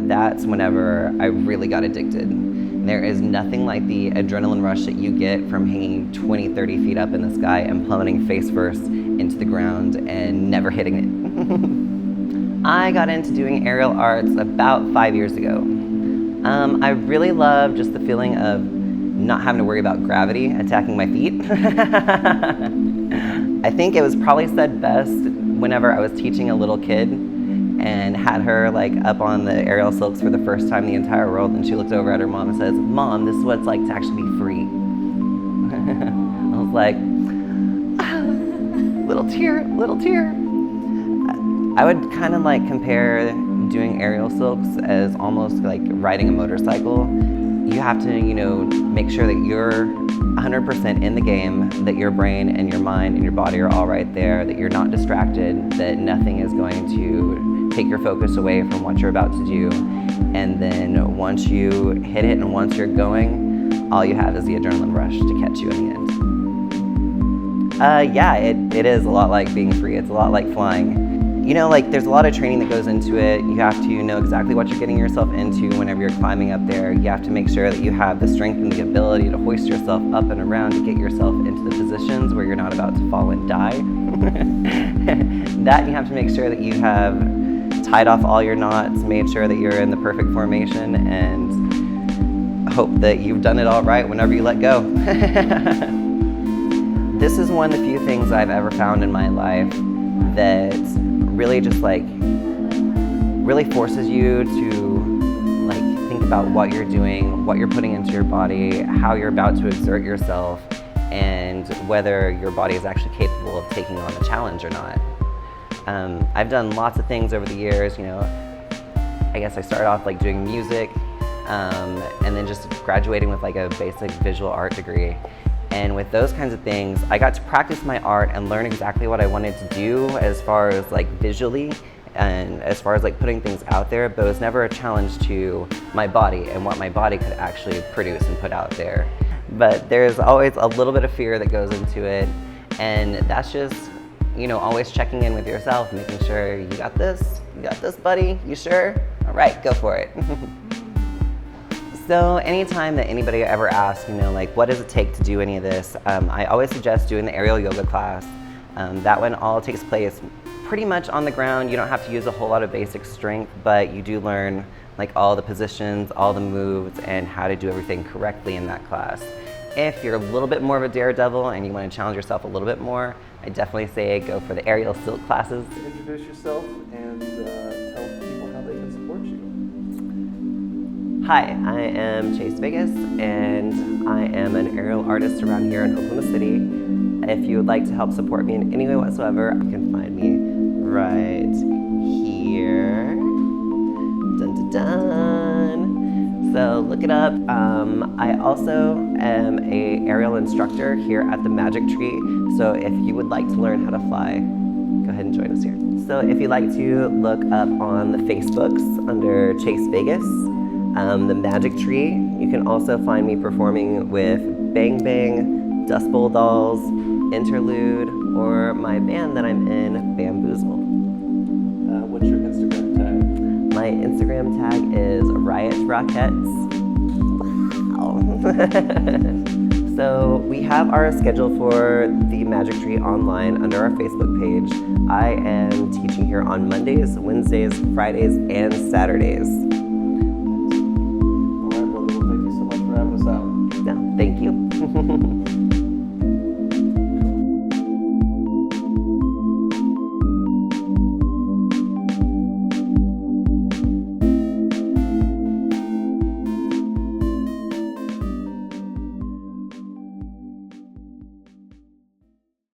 that's whenever I really got addicted. There is nothing like the adrenaline rush that you get from hanging 20, 30 feet up in the sky and plummeting face first into the ground and never hitting it. I got into doing aerial arts about 5 years ago. I really love just the feeling of not having to worry about gravity attacking my feet. I think it was probably said best whenever I was teaching a little kid and had her like up on the aerial silks for the first time in the entire world, and she looked over at her mom and says, "Mom, this is what it's like to actually be free." I was like, little tear, little tear. I would kind of like compare doing aerial silks as almost like riding a motorcycle. You have to, make sure that you're 100% in the game, that your brain and your mind and your body are all right there, that you're not distracted, that nothing is going to take your focus away from what you're about to do. And then once you hit it and once you're going, all you have is the adrenaline rush to catch you in the end. Yeah, it is a lot like being free. It's a lot like flying. There's a lot of training that goes into it. You have to know exactly what you're getting yourself into whenever you're climbing up there. You have to make sure that you have the strength and the ability to hoist yourself up and around to get yourself into the positions where you're not about to fall and die. That you have to make sure that you have tied off all your knots, made sure that you're in the perfect formation, and hope that you've done it all right whenever you let go. This is one of the few things I've ever found in my life that really just really forces you to think about what you're doing, what you're putting into your body, how you're about to exert yourself, and whether your body is actually capable of taking on a challenge or not. I've done lots of things over the years. I guess I started off doing music, and then just graduating with a basic visual art degree. And with those kinds of things, I got to practice my art and learn exactly what I wanted to do as far as visually and as far as putting things out there, but it was never a challenge to my body and what my body could actually produce and put out there. But there's always a little bit of fear that goes into it, and that's just, always checking in with yourself, making sure you got this, buddy, you sure? All right, go for it. So anytime that anybody ever asks, what does it take to do any of this, I always suggest doing the aerial yoga class. That one all takes place pretty much on the ground. You don't have to use a whole lot of basic strength, but you do learn all the positions, all the moves, and how to do everything correctly in that class. If you're a little bit more of a daredevil and you want to challenge yourself a little bit more, I definitely say go for the aerial silk classes. Introduce yourself and tell people how they can support you. Hi, I am Chase Vegas, and I am an aerial artist around here in Oklahoma City. If you would like to help support me in any way whatsoever, you can find me right here. Dun dun dun. So look it up. I also am an aerial instructor here at the Magic Tree. So if you would like to learn how to fly, go ahead and join us here. So if you'd like to look up on the Facebooks under Chase Vegas, the Magic Tree, you can also find me performing with Bang Bang, Dust Bowl Dolls, Interlude, or my band that I'm in, Bamboozled. What's your Instagram tag? My Instagram tag is Riot Rockettes. Wow. So we have our schedule for the Magic Tree online under our Facebook page. I am teaching here on Mondays, Wednesdays, Fridays, and Saturdays. All right, brother. Well, thank you so much for having us out. No, thank you.